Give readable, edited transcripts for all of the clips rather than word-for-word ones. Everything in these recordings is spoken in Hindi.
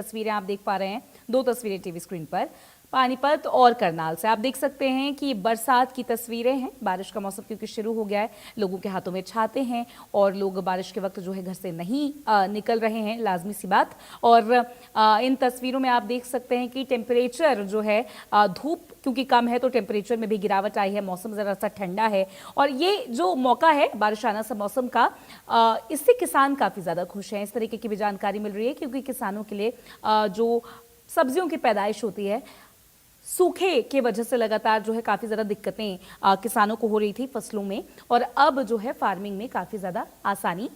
तस्वीरें आप देख पा रहे हैं, दो तस्वीरें टीवी स्क्रीन पर पानीपत और करनाल से। आप देख सकते हैं कि बरसात की तस्वीरें हैं। बारिश का मौसम क्योंकि शुरू हो गया है, लोगों के हाथों में छाते हैं और लोग बारिश के वक्त जो है घर से नहीं निकल रहे हैं, लाजमी सी बात। और इन तस्वीरों में आप देख सकते हैं कि टेम्परेचर जो है, धूप क्योंकि कम है तो टेम्परेचर में भी गिरावट आई है, मौसम ज़रा सा ठंडा है। और ये जो मौका है बारिशाना सा मौसम का, इससे किसान काफ़ी ज़्यादा खुश हैं। इस तरीके की भी जानकारी मिल रही है क्योंकि किसानों के लिए जो सब्जियों की पैदाइश होती है, सूखे के वजह से लगातार जो है काफ़ी ज़्यादा दिक्कतें किसानों को हो रही थी फसलों में, और अब जो है फार्मिंग में काफ़ी ज़्यादा आसानी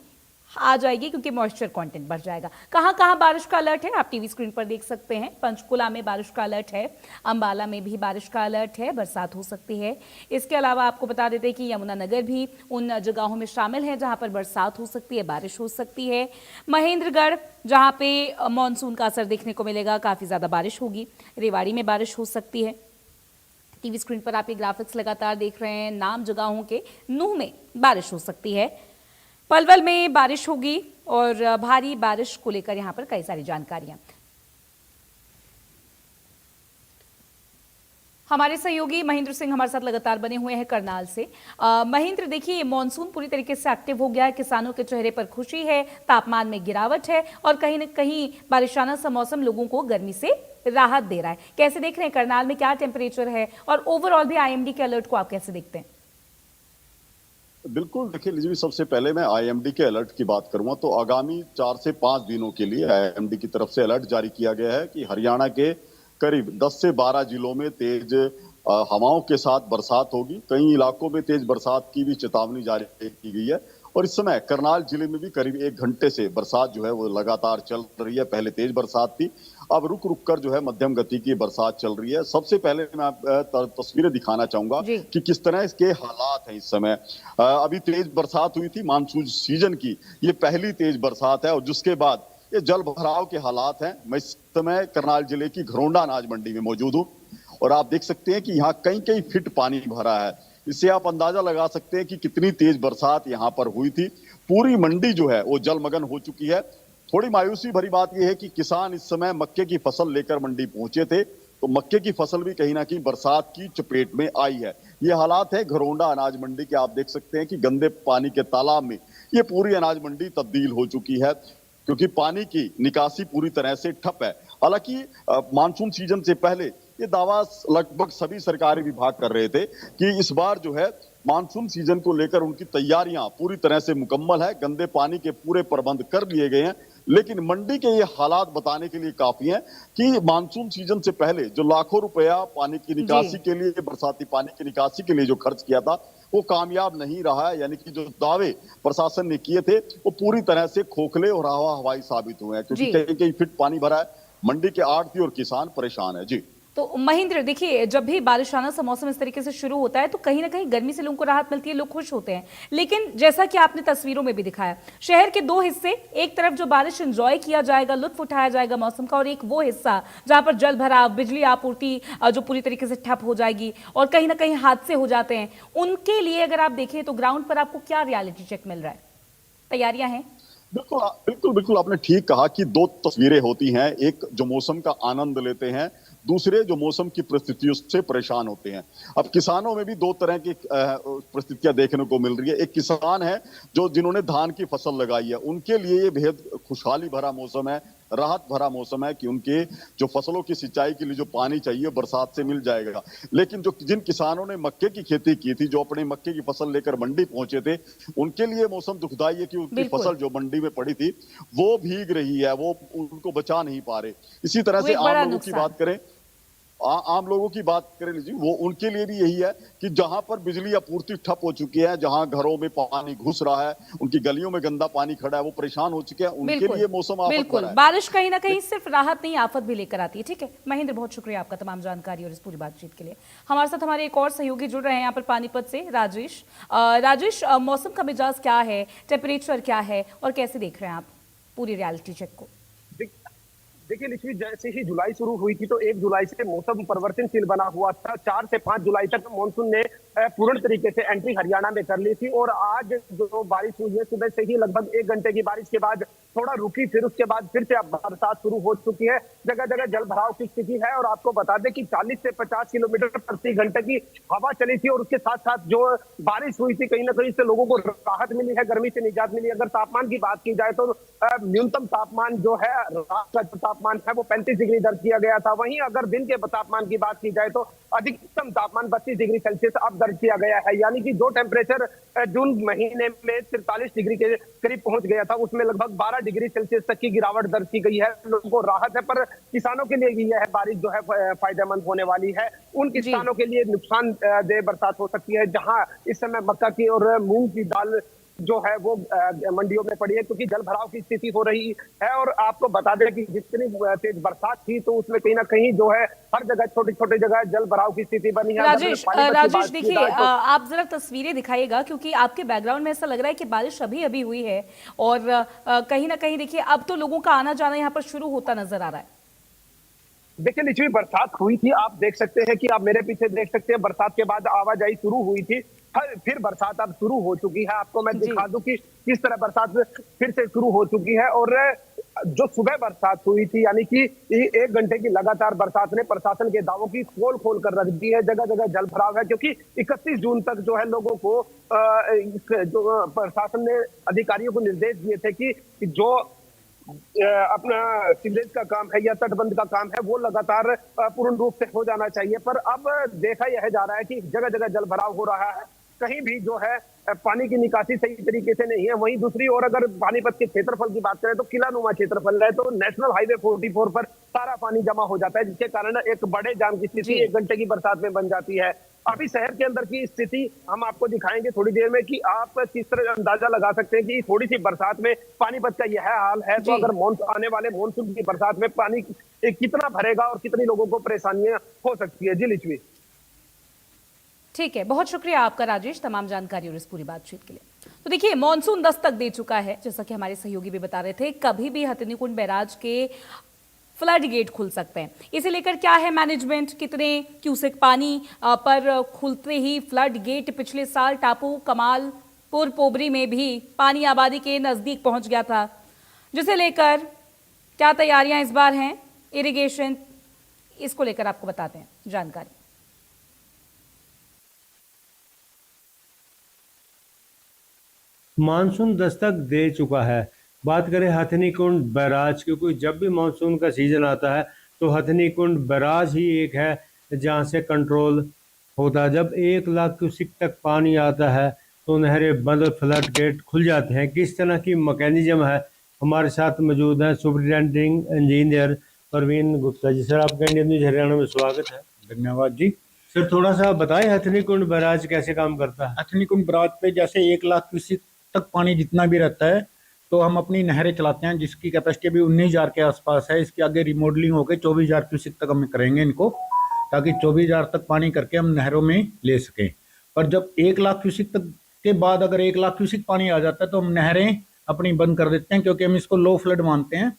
आ जाएगी क्योंकि मॉइस्चर कंटेंट बढ़ जाएगा। कहाँ कहाँ बारिश का अलर्ट है आप टीवी स्क्रीन पर देख सकते हैं। पंचकुला में बारिश का अलर्ट है, अंबाला में भी बारिश का अलर्ट है, बरसात हो सकती है। इसके अलावा आपको बता देते हैं कि यमुनानगर भी उन जगहों में शामिल है जहां पर बरसात हो सकती है, बारिश हो सकती है। महेंद्रगढ़ जहां पे मानसून का असर देखने को मिलेगा, काफ़ी ज़्यादा बारिश होगी। रेवाड़ी में बारिश हो सकती है। टीवी स्क्रीन पर आप ये ग्राफिक्स लगातार देख रहे हैं, नाम जगहों के। नूह में बारिश हो सकती है, पलवल में बारिश होगी और भारी बारिश को लेकर यहां पर कई सारी जानकारियां। हमारे सहयोगी महेंद्र सिंह हमारे साथ लगातार बने हुए हैं करनाल से। महेंद्र, देखिए मानसून पूरी तरीके से एक्टिव हो गया है, किसानों के चेहरे पर खुशी है, तापमान में गिरावट है और कहीं न कहीं बारिशाना सा मौसम लोगों को गर्मी से राहत दे रहा है। कैसे देख रहे हैं करनाल में क्या टेम्परेचर है और ओवरऑल भी आईएमडी के अलर्ट को आप कैसे देखते हैं? बिल्कुल, देखिए लीजिए, सबसे पहले मैं आईएमडी के अलर्ट की बात करूंगा तो आगामी 4 से 5 दिनों के लिए आईएमडी की तरफ से अलर्ट जारी किया गया है कि हरियाणा के करीब 10 से 12 जिलों में तेज हवाओं के साथ बरसात होगी। कई इलाकों में तेज बरसात की भी चेतावनी जारी की गई है और इस समय करनाल जिले में भी करीब 1 घंटे से बरसात जो है वो लगातार चल रही है। पहले तेज बरसात थी, अब रुक रुक कर जो है मध्यम गति की बरसात चल रही है। सबसे पहले मैं तस्वीरें दिखाना चाहूंगा कि किस तरह इसके हालात हैं इस समय। अभी तेज बरसात हुई थी मानसून सीजन की, ये पहली तेज बरसात है और जिसके बाद ये जल भराव के हालात हैं। मैं इस समय करनाल जिले की घरोंडा अनाज मंडी में मौजूद हूँ और आप देख सकते हैं कि यहाँ कई कई फीट पानी भरा है। इससे आप अंदाजा लगा सकते हैं कि कितनी तेज बरसात यहाँ पर हुई थी। पूरी मंडी जो है वो जलमग्न हो चुकी है। थोड़ी मायूसी भरी बात यह है कि किसान इस समय मक्के की फसल लेकर मंडी पहुंचे थे तो मक्के की फसल भी कहीं ना कहीं बरसात की चपेट में आई है। ये हालात है घरोंडा अनाज मंडी के। आप देख सकते हैं कि गंदे पानी के तालाब में ये पूरी अनाज मंडी तब्दील हो चुकी है क्योंकि पानी की निकासी पूरी तरह से ठप है। हालांकि मानसून सीजन से पहले ये दावा लगभग सभी सरकारी विभाग कर रहे थे कि इस बार जो है मानसून सीजन को लेकर उनकी तैयारियां पूरी तरह से मुकम्मल है, गंदे पानी के पूरे प्रबंध कर लिए गए हैं। लेकिन मंडी के ये हालात बताने के लिए काफी हैं कि मानसून सीजन से पहले जो लाखों रुपया पानी की निकासी के लिए, बरसाती पानी की निकासी के लिए जो खर्च किया था वो कामयाब नहीं रहा है। यानी कि जो दावे प्रशासन ने किए थे वो पूरी तरह से खोखले और हवा हवाई साबित हुए हैं क्योंकि कहीं कहीं फिट पानी भरा है। मंडी के आड़ती और किसान परेशान है। जी तो महेंद्र, देखिए जब भी बारिशाना सा मौसम इस तरीके से शुरू होता है तो कहीं ना कहीं गर्मी से लोगों को राहत मिलती है, लोग खुश होते हैं। लेकिन जैसा कि आपने तस्वीरों में भी दिखाया, शहर के दो हिस्से, एक तरफ जो बारिश एंजॉय किया जाएगा, लुत्फ उठाया जाएगा मौसम का, और एक वो हिस्सा जहां पर जल भराव, बिजली आपूर्ति जो पूरी तरीके से ठप हो जाएगी और कहीं ना कहीं हादसे हो जाते हैं। उनके लिए अगर आप देखें तो ग्राउंड पर आपको क्या रियलिटी चेक मिल रहा है? तैयारियां हैं? बिल्कुल बिल्कुल बिल्कुल, आपने ठीक कहा कि दो तस्वीरें होती हैं। एक जो मौसम का आनंद लेते हैं, दूसरे जो मौसम की परिस्थितियों से परेशान होते हैं। अब किसानों में भी दो तरह की परिस्थितियां देखने को मिल रही है। एक किसान है जो जिन्होंने धान की फसल लगाई है, उनके लिए ये बेहद खुशहाली भरा मौसम है, राहत भरा मौसम है कि उनके जो फसलों की सिंचाई के लिए जो पानी चाहिए बरसात से मिल जाएगा। लेकिन जो जिन किसानों ने मक्के की खेती की थी, जो अपने मक्के की फसल लेकर मंडी पहुंचे थे, उनके लिए मौसम दुखदाई है कि उनकी फसल जो मंडी में पड़ी थी वो भीग रही है, वो उनको बचा नहीं पा रहे। इसी तरह से आम लोगों की बात करें, आम लोगों की बात करें लीजिए, वो उनके लिए भी यही है कि जहां पर बिजली आपूर्ति ठप हो चुकी है, जहां घरों में पानी घुस रहा है, उनकी गलियों में गंदा पानी खड़ा है, वो परेशान हो चुके हैं। उनके लिए मौसम आफत भरा है। बारिश कहीं ना कहीं सिर्फ राहत नहीं, आफत भी लेकर आती है। ठीक है महेंद्र, बहुत शुक्रिया आपका तमाम जानकारी और इस पूरी बातचीत के लिए। हमारे साथ हमारे एक और सहयोगी जुड़ रहे हैं यहाँ पर पानीपत से, राजेश। राजेश, मौसम का मिजाज क्या है, टेम्परेचर क्या है और कैसे देख रहे हैं आप पूरी रियलिटी चेक को? देखिए लिखी, जैसे ही जुलाई शुरू हुई थी तो 1 जुलाई से मौसम परिवर्तनशील बना हुआ था। 4 से 5 जुलाई तक मानसून ने पूर्ण तरीके से एंट्री हरियाणा में कर ली थी और आज जो बारिश हुई है सुबह से ही, लगभग 1 घंटे की बारिश के बाद थोड़ा रुकी, फिर उसके बाद फिर से अब बरसात शुरू हो चुकी है। जगह जगह जल भराव की स्थिति है और आपको बता दें कि 40 से 50 किलोमीटर प्रति घंटे की हवा चली थी और उसके साथ साथ जो बारिश हुई थी, कहीं ना कहीं से लोगों को राहत मिली है, गर्मी से निजात मिली। अगर तापमान की बात की जाए तो न्यूनतम तापमान जो है, रात का जो तापमान है वो 35 डिग्री दर्ज किया गया था। वहीं अगर दिन के तापमान की बात की जाए तो अधिकतम तापमान 32 डिग्री सेल्सियस अब दर्ज किया गया है। यानी कि जो टेम्परेचर जून महीने में 43 डिग्री के करीब पहुंच गया था, उसमें लगभग 12 डिग्री सेल्सियस तक की गिरावट दर्ज की गई है। लोगों को राहत है, पर किसानों के लिए भी यह बारिश जो है फायदेमंद होने वाली है। उन किसानों के लिए नुकसानदेह बरसात हो सकती है जहां इस समय मक्का की और मूंग की दाल जो है वो मंडियों में पड़ी है, क्योंकि जल भराव की स्थिति हो रही है। और आपको बता दें कि जितनी तेज बरसात थी तो उसमें कहीं ना कहीं जो है हर जगह छोटी छोटी जगह जल भराव की स्थिति बनी है। राजेश देखिए, आप जरा तस्वीरें दिखाइएगा, क्योंकि आपके बैकग्राउंड में ऐसा लग रहा है कि बारिश अभी अभी हुई है और कहीं ना कहीं देखिए अब तो लोगों का आना जाना यहाँ पर शुरू होता नजर आ रहा है। देखिए लिच्छवी, बरसात हुई थी, आप देख सकते हैं कि आप मेरे पीछे देख सकते हैं, बरसात के बाद आवाजाही शुरू हुई थी, फिर बरसात अब शुरू हो चुकी है। आपको मैं दिखा दूं कि किस तरह बरसात फिर से शुरू हो चुकी है। और जो सुबह बरसात हुई थी, यानी कि 1 घंटे की लगातार बरसात ने प्रशासन के दावों की खोल खोल कर रख दी है। जगह जगह जल भराव है, क्योंकि 31 जून तक जो है लोगों को जो प्रशासन ने अधिकारियों को निर्देश दिए थे कि जो अपना सीवरेज का काम है या तटबंध का काम है वो लगातार पूर्ण रूप से हो जाना चाहिए। पर अब देखा यह जा रहा है कि जगह जगह जल भराव हो रहा है, कहीं भी जो है पानी की निकासी सही तरीके से नहीं है। वहीं दूसरी ओर अगर पानीपत के क्षेत्रफल की बात करें तो किलानुमा क्षेत्रफल है, तो नेशनल हाईवे 44 पर सारा पानी जमा हो जाता है, जिसके कारण एक बड़े जाम की स्थिति 1 घंटे की बरसात में बन जाती है। अभी शहर के अंदर की स्थिति हम आपको दिखाएंगे थोड़ी देर में कि आप किस तरह अंदाजा लगा सकते हैं कि थोड़ी सी बरसात में पानीपत का यह हाल है। तो अगर आने वाले मानसून की बरसात में पानी कितना भरेगा और कितनी लोगों को परेशानियां हो सकती है। जी लिच्छवी। ठीक है, बहुत शुक्रिया आपका राजेश, तमाम जानकारी और इस पूरी बातचीत के लिए। तो देखिए, मानसून दस्तक दे चुका है, जैसा कि हमारे सहयोगी भी बता रहे थे। कभी भी हथिनीकुंड बैराज के फ्लड गेट खुल सकते हैं। इसे लेकर क्या है मैनेजमेंट, कितने क्यूसेक पानी पर खुलते ही फ्लड गेट? पिछले साल टापू कमालपुर पोबरी में भी पानी आबादी के नजदीक पहुंच गया था, जिसे लेकर क्या तैयारियां इस बार हैं, इरिगेशन, इसको लेकर आपको बताते हैं जानकारी। मानसून दस्तक दे चुका है। बात करें हथिनीकुंड बैराज की, क्योंकि जब भी मानसून का सीजन आता है तो हथिनीकुंड बैराज ही एक है जहां से कंट्रोल होता है। जब 1 लाख क्यूसेक तक पानी आता है तो नहरें बंद, फ्लड गेट खुल जाते हैं। किस तरह की मैकेनिज्म है, हमारे साथ मौजूद है superintending engineer Parveen Gupta ji. Sir, आपका इंडियन न्यूज हरियाणा में स्वागत है। धन्यवाद जी। सर, थोड़ा सा बताएं हथिनीकुंड बैराज कैसे काम करता है। हथिनीकुंड बैराज पे जैसे 1 लाख क्यूसेक तक पानी जितना भी रहता है तो हम अपनी नहरें चलाते हैं, जिसकी कैपेसिटी भी 19,000 के आसपास है। इसके आगे रिमॉडलिंग होकर 24,000 क्यूसेक तक हम करेंगे इनको, ताकि 24,000 तक पानी करके हम नहरों में ले सकें। पर जब 1 लाख क्यूसेक तक के बाद अगर 1 लाख क्यूसेक पानी आ जाता है तो हम नहरें अपनी बंद कर देते हैं, क्योंकि हम इसको लो फ्लड मानते हैं।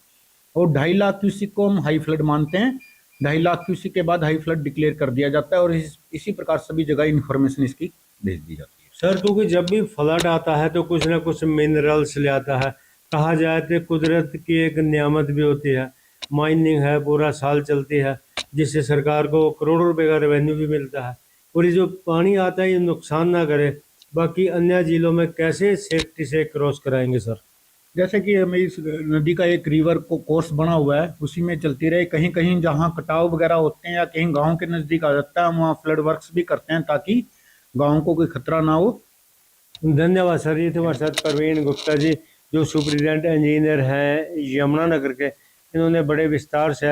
और 2.5 लाख क्यूसेक को हम हाई फ्लड मानते हैं। 2.5 लाख क्यूसेक के बाद हाई फ्लड डिक्लेयर कर दिया जाता है और इसी प्रकार सभी जगह इन्फॉर्मेशन इसकी भेज दी जाती है। सर, क्योंकि जब भी फ्लड आता है तो कुछ ना कुछ मिनरल्स ले आता है। कहा जाए तो कुदरत की एक नियामत भी होती है, माइनिंग है, पूरा साल चलती है, जिससे सरकार को करोड़ों रुपए का रेवेन्यू भी मिलता है। और ये जो पानी आता है ये नुकसान ना करे, बाकी अन्य जिलों में कैसे सेफ्टी से क्रॉस कराएंगे सर? जैसे कि हमें इस नदी का एक रिवर को कोर्स बना हुआ है, उसी में चलती रहे। कहीं कहीं जहाँ कटाव वगैरह होते हैं या कहीं गाँव के नज़दीक आ जाता है, हम वहाँ फ्लड वर्क्स भी करते हैं ताकि गाँव को कोई खतरा ना हो। धन्यवाद सर। ये थे हमारे साथ परवीन गुप्ता जी, जो सुपरिटेंडेंट इंजीनियर हैं यमुनानगर के। इन्होंने बड़े विस्तार से